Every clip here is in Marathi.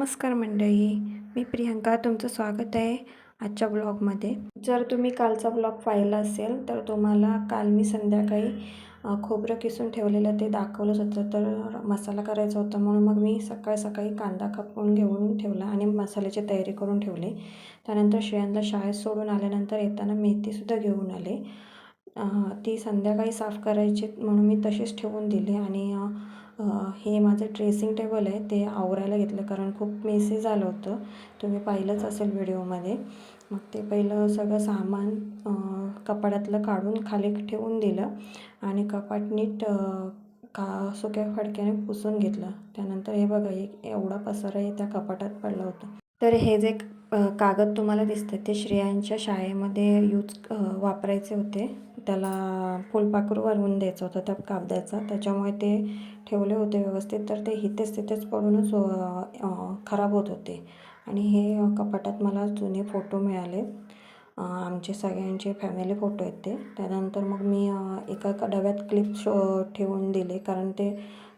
नमस्कार मंडळी, मी प्रियंका. तुमचं स्वागत आहे आजच्या ब्लॉगमध्ये. जर तुम्ही कालचा ब्लॉग पाहिला असेल तर तुम्हाला काल मी संध्याकाळी खोबरं किसून ठेवलेलं ते दाखवलंच होतं. तर मसाला करायचा होता म्हणून मग मी सकाळी कांदा कापून घेऊन ठेवला आणि मसाल्याची तयारी करून ठेवली. त्यानंतर श्रेयांला शाळेत सोडून आल्यानंतर येताना मेथीसुद्धा घेऊन आले. ती संध्याकाळी साफ करायची म्हणून मी तशीच ठेवून दिली. आणि हे माझं ड्रेसिंग टेबल आहे, ते आवरायला घेतलं कारण खूप मेसी झालं होतं. तुम्ही पाहिलंच असेल व्हिडिओमध्ये. मग ते पहिलं सगळं सामान कपाटातलं काढून खाली ठेवून दिलं आणि कपाट नीट सुक्या फडक्याने पुसून घेतलं. त्यानंतर हे बघा, एक एवढा पसारा त्या कपाटात पडला होता. तर हे जे कागद तुम्हाला दिसतं ते श्रेयांच्या शाळेमध्ये वापरायचे होते. त्याला फुलपाखरू बनवून द्यायचं होतं त्या कागदाचा, त्याच्यामुळे ते ठेवले होते व्यवस्थित. तर ते तिथेच पडूनच खराब होत होते. आणि हे कपाटात मला जुने फोटो मिळाले, आमचे सगळ्यांचे फॅमिली फोटो आहेत ते. त्यानंतर मग मी एका डब्यात क्लिप ठेवून दिले कारण ते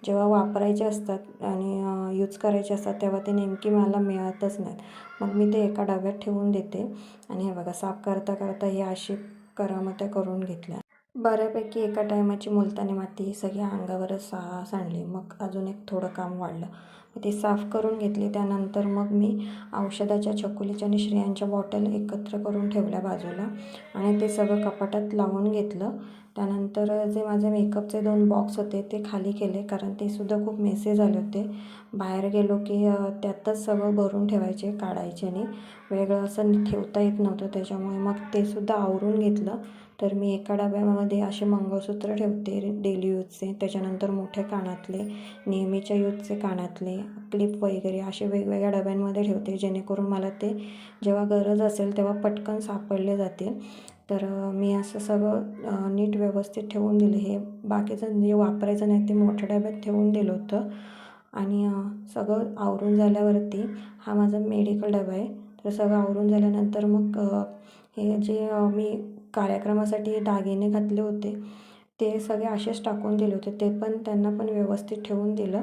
जेव्हा वापरायचे असतात आणि यूज करायचे असतात तेव्हा ते नेमकी मला मिळतच नाहीत. मग मी ते एका डब्यात ठेवून देते. आणि हे बघा, साफ करता हे अशी करामत्या करून घेतल्या. बऱ्यापैकी एका टायमाची मुलतानी माती ही सगळ्या अंगावरच सांडली. मग अजून एक थोडं काम वाढलं, ते साफ करून घेतले. त्यानंतर मग मी औषधाच्या छकुलीच्या आणि श्रेयांच्या बॉटल एकत्र करून ठेवल्या बाजूला आणि ते सगळं कपाटात लावून घेतलं. त्यानंतर जे माझे मेकअपचे 2 बॉक्स होते ते खाली केले कारण ते सुद्धा खूप मेसी झाले होते. बाहेर गेलो की त्यातच सगळं भरून ठेवायचे, काढायचे आणि वेगळं असं ठेवता येत नव्हतं. त्याच्यामुळे मग ते सुद्धा आवरून घेतलं. तर मी एका डब्यामध्ये असे मंगळसूत्र ठेवते डेली यूजचे, त्याच्यानंतर मोठे कानातले, नेहमीच्या यूजचे कानातले, क्लिप वगैरे असे वेगवेगळ्या डब्यांमध्ये ठेवते, जेणेकरून मला ते जेव्हा गरज असेल तेव्हा पटकन सापडले जातील. तर मी असं सगळं नीट व्यवस्थित ठेवून दिलं. हे बाकीचं जे वापरायचं नाही ते मोठ्या डब्यात ठेवून दिलं होतं. आणि सगळं आवरून झाल्यावरती हा माझा मेडिकल डबा आहे. तर सगळं आवरून झाल्यानंतर मग हे जे मी कार्यक्रमासाठी दागिने घातले होते ते सगळे असेच टाकून दिले होते, ते पण त्यांना पण व्यवस्थित ठेवून दिलं.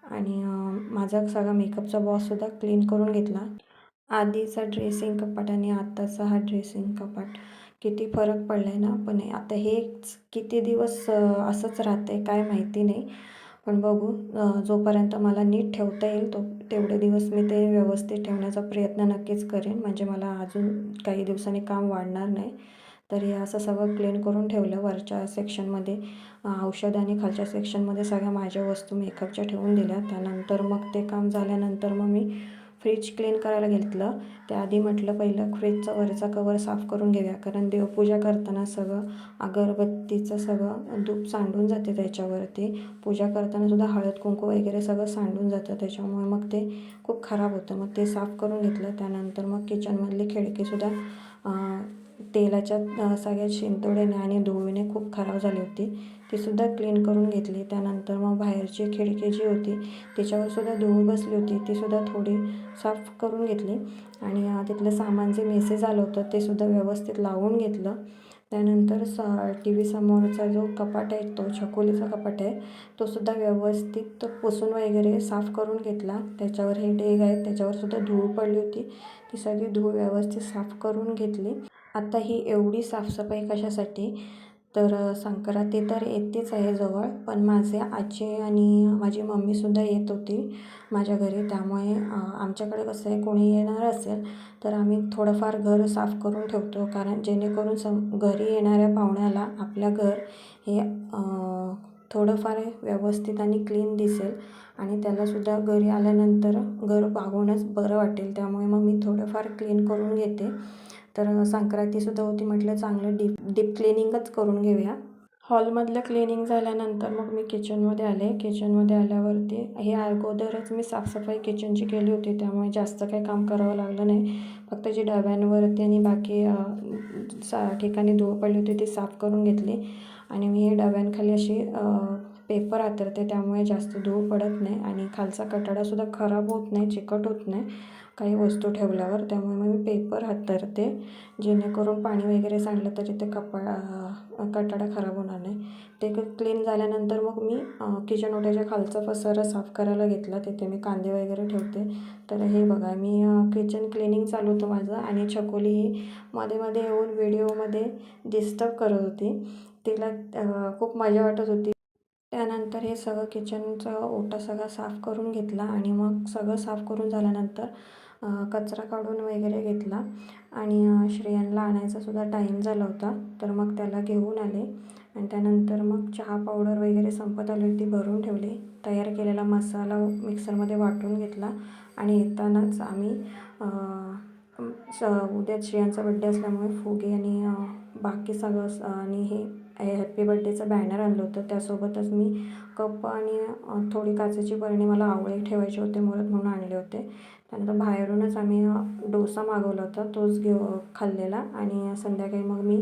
आणि माझा सगळा मेकअपचा बॉक्ससुद्धा क्लीन करून घेतला. आधीचा ड्रेसिंग कपाट आणि आत्ताचा हा ड्रेसिंग कपाट किती फरक पडला आहे ना. पण आता हे किती दिवस असंच राहतं आहे काय माहिती नाही. पण बघू, जोपर्यंत मला नीट ठेवता येईल तेवढे दिवस मी ते व्यवस्थित ठेवण्याचा प्रयत्न नक्कीच करेन, म्हणजे मला अजून काही दिवसांनी काम वाढणार नाही. तर हे असं सगळं क्लीन करून ठेवलं. वरच्या सेक्शनमध्ये औषध आणि खालच्या सेक्शनमध्ये सगळ्या माझ्या वस्तू मेकअपच्या ठेवून दिल्या. त्यानंतर मग ते काम झाल्यानंतर मग मी फ्रीज क्लीन करायला घेतलं. त्याआधी म्हटलं पहिलं फ्रीजचा वरचा कवर साफ करून घेऊया, कारण देवपूजा करताना सगळं अगरबत्तीचं सगळं धूप सांडून जाते त्याच्यावरती. पूजा करताना सुद्धा हळद कुंकू वगैरे सगळं सांडून जातं, त्याच्यामुळे मग ते खूप खराब होतं. मग ते साफ करून घेतलं. त्यानंतर मग किचनमधली खिडकीसुद्धा तेलाच्या सगळ्या शिंतोड्याने आणि धुळीने खूप खराब झाली होती, तीसुद्धा क्लीन करून घेतली. त्यानंतर मग बाहेरची खिडकी जी होती त्याच्यावरसुद्धा धूळ बसली होती, तीसुद्धा थोडी साफ करून घेतली. आणि तिथलं सामान जे मेसी झालं होतं ते सुद्धा व्यवस्थित लावून घेतलं. त्यानंतर टी व्ही समोरचा जो कपाट आहे, तो छकुलीचा कपाट आहे, तो सुद्धा व्यवस्थित पुसून वगैरे साफ करून घेतला. त्याच्यावर हे डेग आहेत त्याच्यावरसुद्धा धूळ पडली होती, ती सगळी धूळ व्यवस्थित साफ करून घेतली. आता ही एवढी साफसफाई कशासाठी, तर संक्रांती तर येतेच आहे जवळ, पण माझे आजी आणि माझी मम्मीसुद्धा येत होती माझ्या घरी. त्यामुळे आमच्याकडे कसं आहे, कोणी येणार असेल तर आम्ही थोडंफार घर साफ करून ठेवतो, कारण जेणेकरून घरी येणाऱ्या पाहुण्याला आपल्या घर हे थोडंफार व्यवस्थित आणि क्लीन दिसेल आणि त्यालासुद्धा घरी आल्यानंतर घर बघूनच बरं वाटेल. त्यामुळे मग मी थोडंफार क्लीन करून घेते. तर संक्रांतीसुद्धा होती, म्हटलं चांगलं डीप क्लिनिंगच करून घेऊया. हॉलमधलं क्लिनिंग झाल्यानंतर मग मी किचनमध्ये आले. किचनमध्ये आल्यावरती हे अगोदरच मी साफसफाई किचनची केली होती, त्यामुळे जास्त काही काम करावं लागलं नाही. फक्त जी डब्यांवरती आणि बाकी ठिकाणी धूळ पडली होती ती साफ करून घेतली. आणि मी हे डब्यांखाली अशी पेपर हातरते, त्यामुळे जास्त धूळ पडत नाही आणि खालचा कटाडासुद्धा खराब होत नाही, चिकट होत नाही. काही वस्तू ठेवल्यावर, त्यामुळे मग मी पेपर हातरते जेणेकरून पाणी वगैरे सांडलं तरी ते कटाडा खराब होणार नाही. ते क्लीन झाल्यानंतर मग मी किचन ओट्याच्या खालचा पसारा साफ करायला घेतला. तिथे मी कांदे वगैरे ठेवते. तर हे बघा, मी किचन क्लिनिंग चालू होतं माझं आणि छकुली ही मध्ये मध्ये येऊन व्हिडिओमध्ये डिस्टर्ब करत होती. तिला खूप मजा वाटत होती. त्यानंतर हे सगळं किचनचा ओटा सगळा साफ करून घेतला आणि मग सगळं साफ करून झाल्यानंतर कचरा काढून वगैरे घेतला आणि श्रेयांला आणायचासुद्धा टाईम झाला होता. तर मग त्याला घेऊन आले आणि त्यानंतर मग चहा पावडर वगैरे संपत आली ती भरून ठेवली. तयार केलेला मसाला मिक्सरमध्ये वाटून घेतला आणि येतानाच आम्ही उद्या श्रेयांचा बड्डे असल्यामुळे फुगे आणि बाकी सगळं आणि हे हॅपी बड्डेचं बॅनर आणलं होतं. त्यासोबतच मी कप आणि थोडी काचेची बरणी मला आवळे ठेवायचे होते मुहूर्त म्हणून आणले होते. त्यानंतर बाहेरूनच आम्ही डोसा मागवला होता, तोच खाल्लेला आणि संध्याकाळी मग मी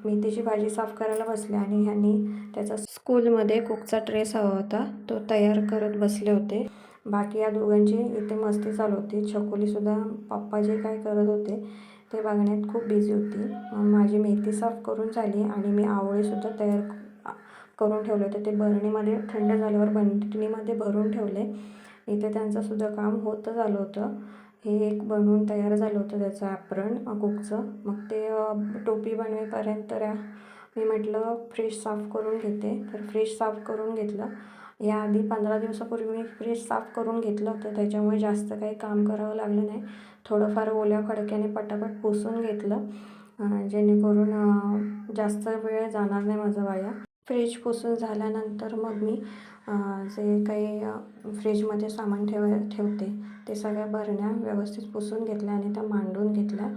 मेथीची भाजी साफ करायला बसले आणि ह्यांनी त्याचा स्कूलमध्ये कुकचा ड्रेस हवा होता, तो तयार करत बसले होते. बाकी या दोघांची इथे मस्ती चालू होती. छकुलीसुद्धा पप्पा जे काय करत होते ते बघण्यात खूप बिझी होती. माझी मेथी साफ करून झाली आणि मी आवळेसुद्धा तयार करून ठेवले होते. ते बरणीमध्ये थंड झाल्यावर बरणीमध्ये भरून ठेवले. इथे त्यांचंसुद्धा काम होतं झालं होतं. हे एक बनवून तयार झालं होतं त्याचं ॲप्रन कुकचं. मग ते टोपी बनवेपर्यंत मी म्हटलं फ्रीज साफ करून घेते. तर फ्रीज साफ करून घेतलं. याआधी 15 दिवसापूर्वी मी फ्रीज साफ करून घेतलं होतं, त्याच्यामुळे जास्त काही काम करावं लागलं नाही. थोडंफार ओल्या खडक्याने पटापट पुसून घेतलं जेणेकरून जास्त वेळ जाणार नाही माझा वाया. फ्रीज पुसून झाल्यानंतर मग मी जे काही फ्रीजमध्ये सामान ठेवते ते सगळ्या बरण्या व्यवस्थित पुसून घेतल्या आणि त्या मांडून घेतल्या.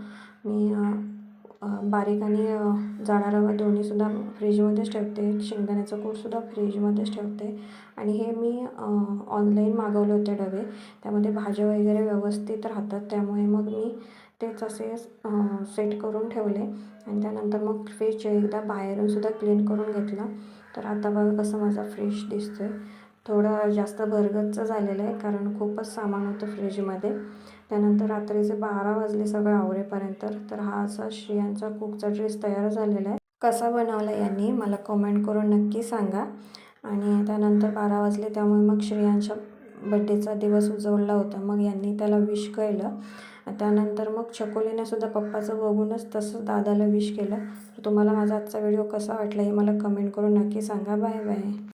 मी बारीक आणि जाडा रवा दोन्हीसुद्धा फ्रीजमध्येच ठेवते. शेंगदाण्याचं कूटसुद्धा फ्रीजमध्येच ठेवते आणि हे मी ऑनलाईन मागवले होते डबे. त्यामध्ये भाज्या वगैरे व्यवस्थित राहतात, त्यामुळे मग मी तेच असे सेट करून ठेवले आणि त्यानंतर मग फ्रीज एकदा बाहेरूनसुद्धा क्लीन करून घेतला. तर आता बघा कसं माझा फ्रीज दिसतो आहे. थोडं जास्त भरगच्च झालेलं आहे कारण खूपच सामान होतं फ्रीजमध्ये. त्यानंतर रात्रीचे 12 वाजले सगळं आवरेपर्यंत. तर हा असा श्रेयांचा कुकचा ड्रेस तयार झालेला आहे. कसा बनवला यांनी मला कमेंट करून नक्की सांगा. आणि त्यानंतर 12 वाजले, त्यामुळे मग श्रेयांच्या बड्डेचा दिवस उजवला होता. मग यांनी त्याला विश केलं. त्यानंतर मग छकुलीने सुद्धा पप्पाचं बघूनच तसं दादाला विश केलं. तर तुम्हाला माझा आजचा व्हिडिओ कसा वाटला हे मला कमेंट करून नक्की सांगा. Bye bye.